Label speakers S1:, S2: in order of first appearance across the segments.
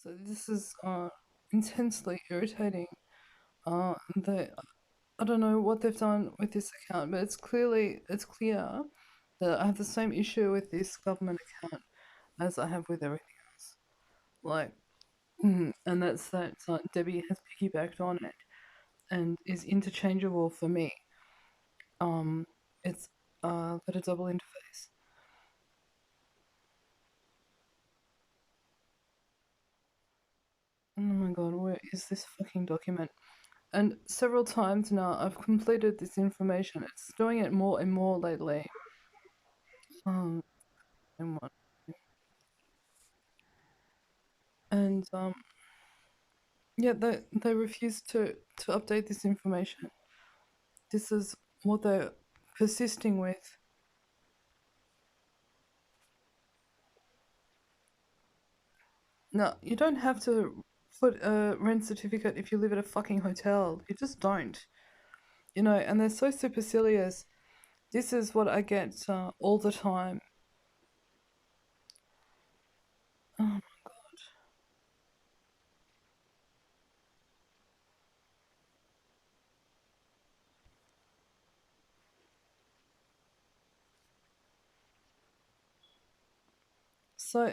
S1: So this is intensely irritating. They I don't know what they've done with this account, but it's clear that I have the same issue with this government account as I have with everything else. Like, and that's that Debbie has piggybacked on it and is interchangeable for me. Um, it's got a double interface. Oh my god, where is this fucking document? And several times now I've completed this information. It's doing it more and more lately. Um, and what? And yeah, they refuse to update this information. This is what they're persisting with. No, you don't have to put a rent certificate if you live at a fucking hotel. You just don't. And they're so supercilious. This is what I get all the time. Oh, so,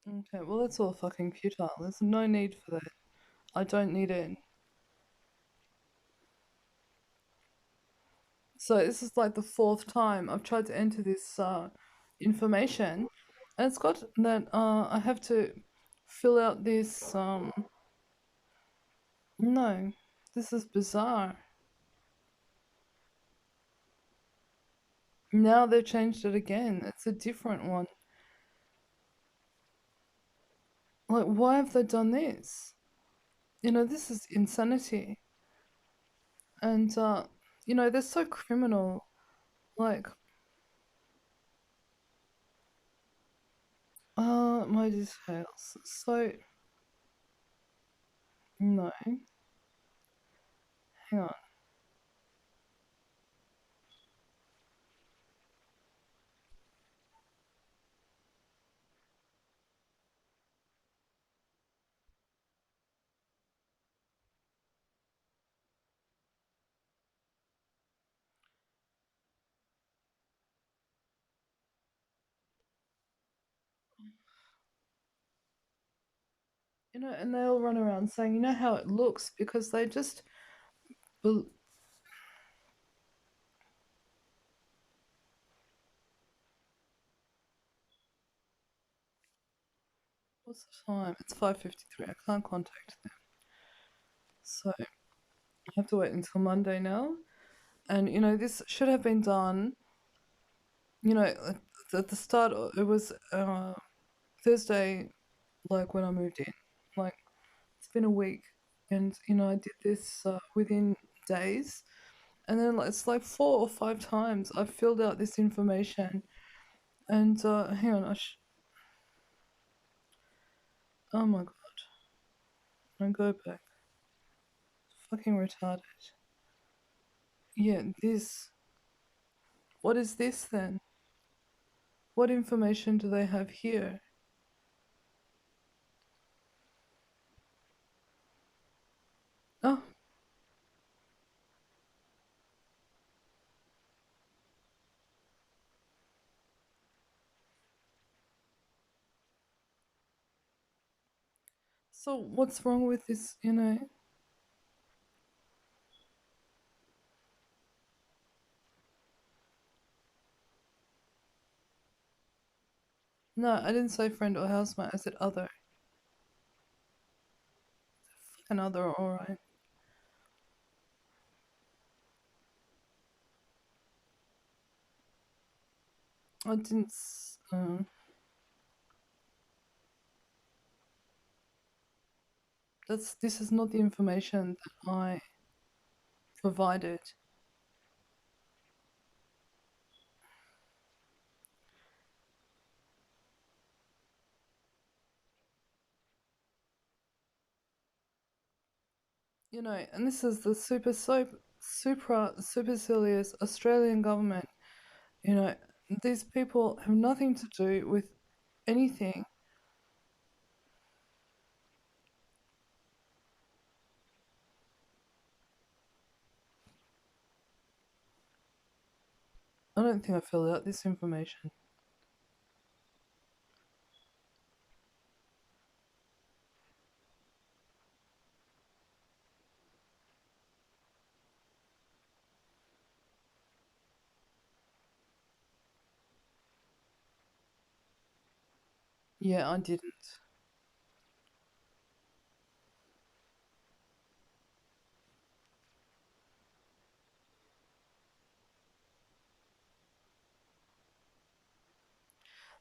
S1: okay, well, that's all fucking futile. There's no need for that. I don't need it. So, this is like the fourth time I've tried to enter this information, and it's got that I have to fill out this. No, this is bizarre. Now they've changed it again. It's a different one. Like, why have they done this? This is insanity. And, they're so criminal. Like, my details. So, no, hang on. And they all run around saying, how it looks because they just. bel What's the time? It's 5:53. I can't contact them. So, I have to wait until Monday now. And, this should have been done, at the start, it was Thursday, like when I moved in. Like, it's been a week, and I did this within days, and then it's like 4 or 5 times I've filled out this information, and hang on, oh my god, I go back, fucking retarded. Yeah, this. What is this then? What information do they have here? Oh, so what's wrong with this? No, I didn't say friend or housemate. I said other. Fucking other, alright. I didn't. This is not the information that I provided. And this is the supercilious Australian government. You know, these people have nothing to do with anything. I don't think I filled out this information. Yeah, I didn't.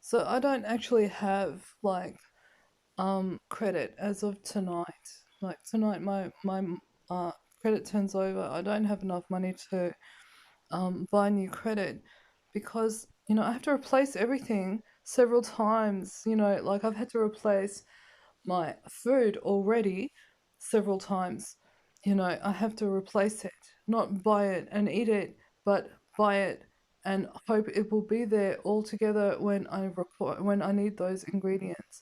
S1: So I don't actually have like credit as of tonight. Like tonight, my credit turns over. I don't have enough money to buy new credit because I have to replace everything several times. Like I've had to replace my food already several times. I have to replace it, not buy it and eat it, but buy it and hope it will be there all together when I need those ingredients.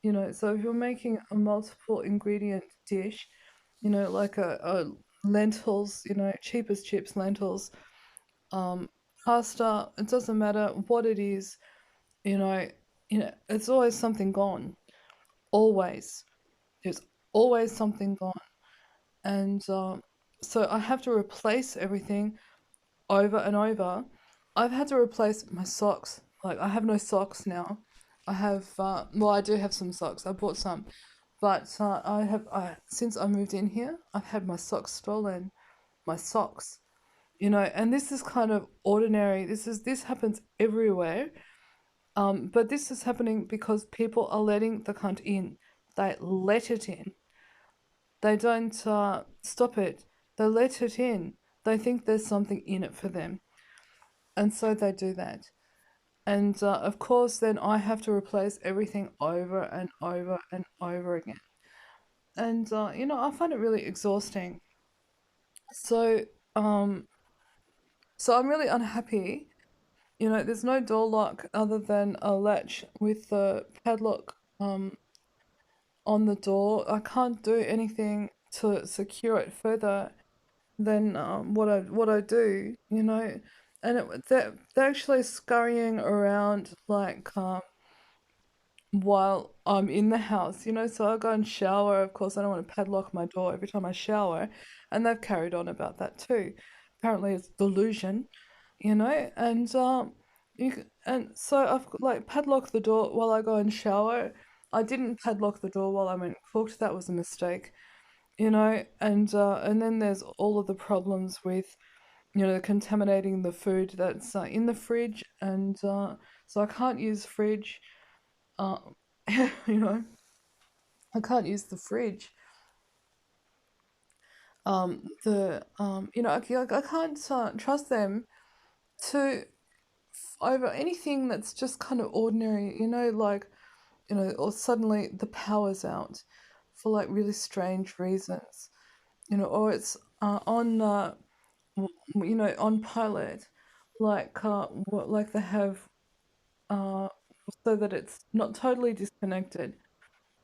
S1: So if you're making a multiple ingredient dish, like a lentils, cheap as chips, lentils, um, pasta, it doesn't matter what it is, you know, it's always something gone. Always. There's always something gone. And so I have to replace everything over and over. I've had to replace my socks. Like, I have no socks now. Well, I do have some socks. I bought some. But since I moved in here, I've had my socks stolen. My socks. And this is kind of ordinary. This happens everywhere. But this is happening because people are letting the cunt in. They let it in. They don't stop it. They let it in. They think there's something in it for them. And so they do that. And of course, then I have to replace everything over and over and over again. And, I find it really exhausting. So, um, so I'm really unhappy. There's no door lock other than a latch with the padlock on the door. I can't do anything to secure it further than what I do, and they're actually scurrying around like while I'm in the house, So I go and shower. Of course, I don't want to padlock my door every time I shower, and they've carried on about that too. Apparently, it's delusion, and and so I've like padlocked the door while I go and shower. I didn't padlock the door while I went and cooked. That was a mistake, and then there's all of the problems with contaminating the food that's in the fridge, and so I can't use fridge. Uh, you know, I can't use the fridge. I can't trust them to over anything that's just kind of ordinary. Like or suddenly the power's out for like really strange reasons. Or it's on pilot, like they have uh, so that it's not totally disconnected,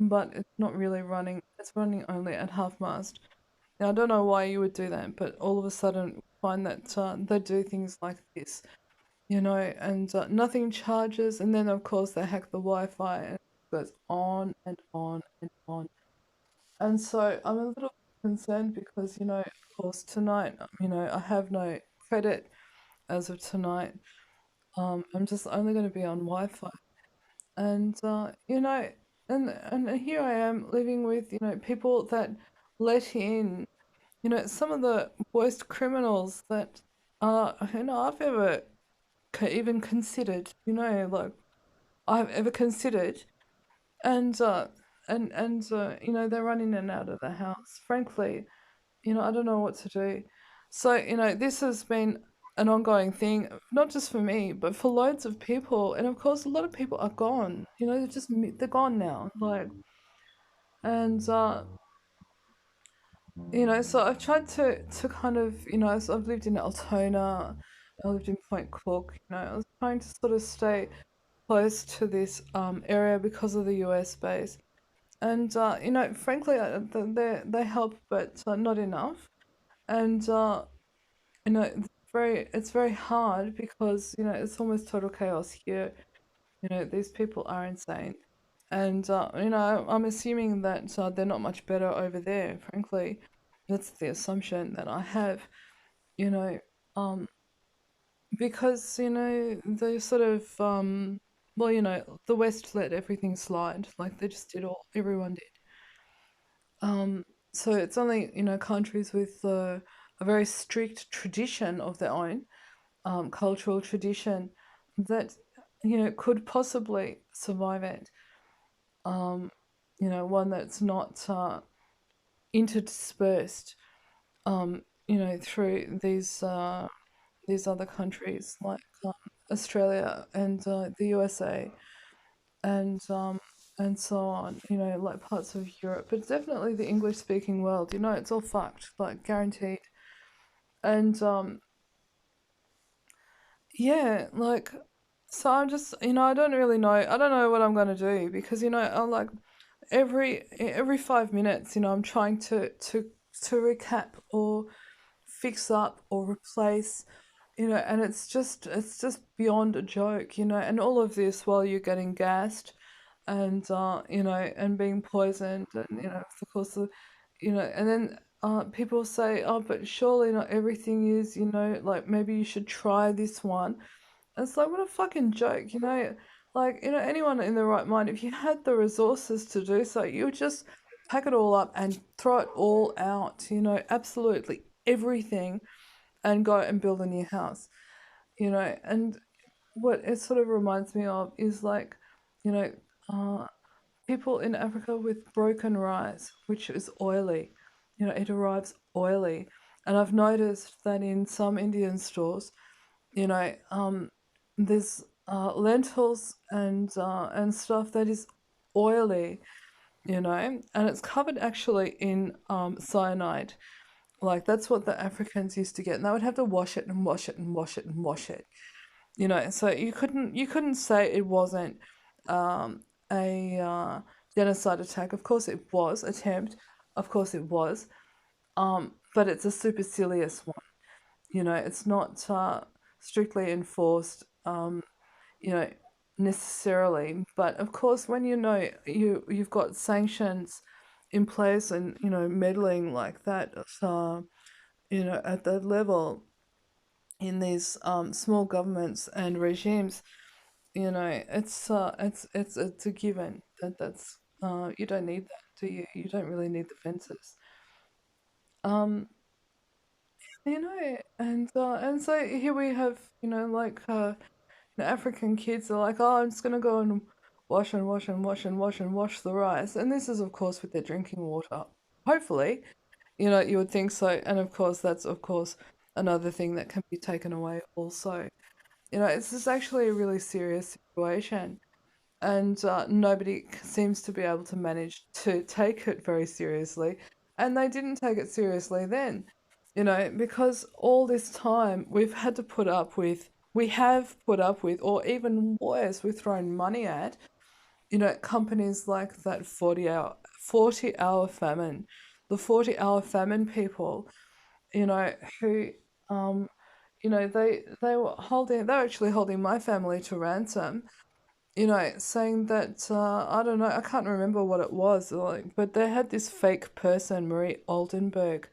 S1: but it's not really running. It's running only at half mast. Now I don't know why you would do that, but all of a sudden find that they do things like this, and nothing charges, and then of course they hack the Wi-Fi and it goes on and on and on. And so I'm a little concerned because, of course, tonight, I have no credit as of tonight. I'm just only going to be on Wi-Fi, and and here I am living with people that let in some of the worst criminals that I've ever even considered. Like I've ever considered, and they're running in and out of the house. Frankly, I don't know what to do. So, this has been an ongoing thing, not just for me, but for loads of people. And of course, a lot of people are gone. They're gone now. Like, and So I've tried to kind of, so I've lived in Altona, I lived in Point Cook, I was trying to sort of stay close to this area because of the US base. And frankly, they help, but not enough. And it's very hard because it's almost total chaos here. These people are insane, and I'm assuming that they're not much better over there. Frankly, that's the assumption that I have. You know, um, because they sort of well, the West let everything slide, like they just did all everyone did. So it's only countries with a very strict tradition of their own, cultural tradition, that could possibly survive it. Um, one that's not interdispersed, through these other countries like Australia and the USA and so on. Like parts of Europe, but definitely the English-speaking world. It's all fucked, like guaranteed. And yeah, like so I'm just I don't really know. I don't know what I'm gonna do because I'm like every 5 minutes, I'm trying to recap or fix up or replace, and it's just beyond a joke, and all of this while you're getting gassed and and being poisoned, and of course and then people say, oh, but surely not everything is, like maybe you should try this one. It's like, what a fucking joke, Like, anyone in their right mind, if you had the resources to do so, you would just pack it all up and throw it all out, absolutely everything, and go and build a new house, And what it sort of reminds me of is like, you know, uh, people in Africa with broken rice, which is oily, it arrives oily. And I've noticed that in some Indian stores, you know, um, there's lentils and stuff that is oily, and it's covered actually in cyanide. Like that's what the Africans used to get, and they would have to wash it and wash it and wash it and wash it. So you couldn't say it wasn't um, a genocide attack. Of course, it was attempt. Of course, it was. But it's a supercilious one. It's not strictly enforced, you know, necessarily. But of course, when you've got sanctions in place and meddling like that, at that level in these small governments and regimes, it's a given that's you don't need that, do you? You don't really need the fences. Um, and so here we have, like African kids are like, oh, I'm just gonna go and wash and wash and wash and wash and wash the rice. And this is, of course, with their drinking water. Hopefully, you would think so. And of course, that's of course another thing that can be taken away also. It's just actually a really serious situation. And nobody seems to be able to manage to take it very seriously. And they didn't take it seriously then, because all this time we have put up with, or even worse, we've thrown money at, companies like that 40-hour famine, the 40-hour famine people, who, um, they were actually holding my family to ransom, saying that I don't know, I can't remember what it was, like, but they had this fake person, Marie Oldenburg,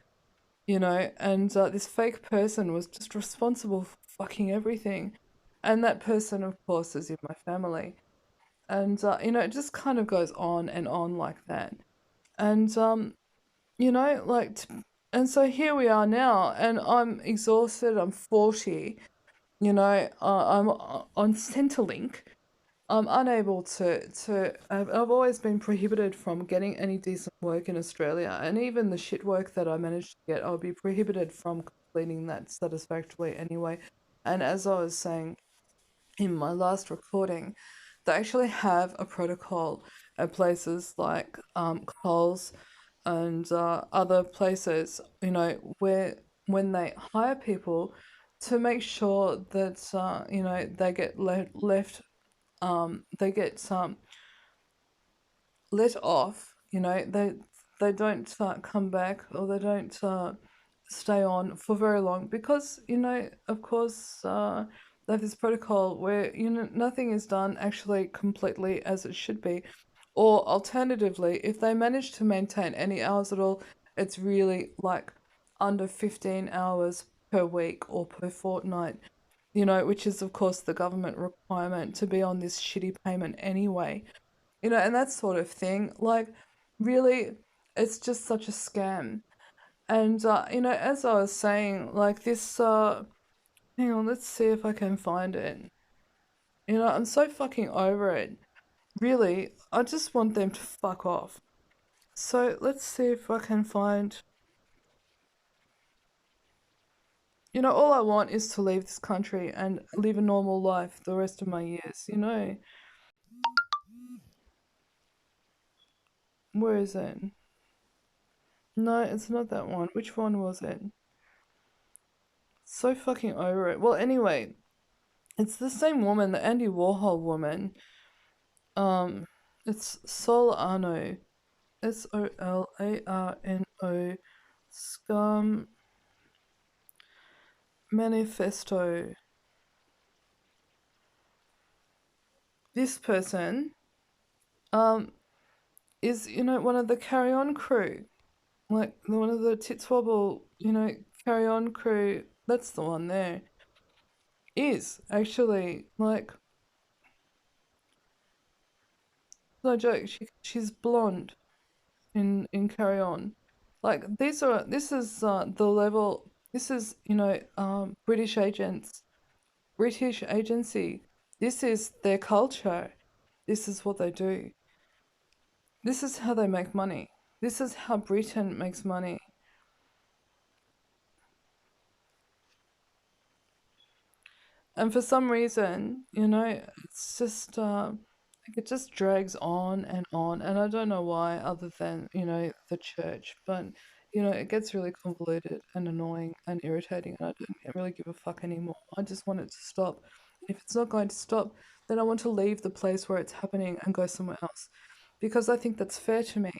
S1: and this fake person was just responsible for fucking everything, and that person, of course, is in my family, and it just kind of goes on and on like that, and like, and so here we are now, and I'm exhausted. I'm 40. I'm on Centrelink. I'm unable I've always been prohibited from getting any decent work in Australia, and even the shit work that I managed to get, I'll be prohibited from completing that satisfactorily anyway. And as I was saying in my last recording, they actually have a protocol at places like Coles, and other places, where when they hire people to make sure that they get left they get let off, they don't come back, or they don't stay on for very long, because of course they have this protocol where nothing is done actually completely as it should be, or alternatively, if they manage to maintain any hours at all, it's really like under 15 hours per week or per fortnight, which is of course the government requirement to be on this shitty payment anyway, and that sort of thing. Like, really, it's just such a scam. And, as I was saying, like this, hang on, let's see if I can find it. I'm so fucking over it. Really, I just want them to fuck off. So let's see if I can find, all I want is to leave this country and live a normal life the rest of my years. Where is it? No, it's not that one. Which one was it? So fucking over it. Well, anyway, it's the same woman, the Andy Warhol woman. Um, it's Solarno, Solarno, Scum Manifesto. This person, um, is one of the Carry On crew, like one of the Titswobble, Carry On crew. That's the one there. Is actually like, no joke. She's blonde in Carry On. Like, this is the level. This is British agency. This is their culture. This is what they do. This is how they make money. This is how Britain makes money. And for some reason, it's just like, it just drags on and on, and I don't know why, other than the church. But it gets really convoluted and annoying and irritating, and I don't really give a fuck anymore. I just want it to stop. If it's not going to stop, then I want to leave the place where it's happening and go somewhere else, because I think that's fair to me.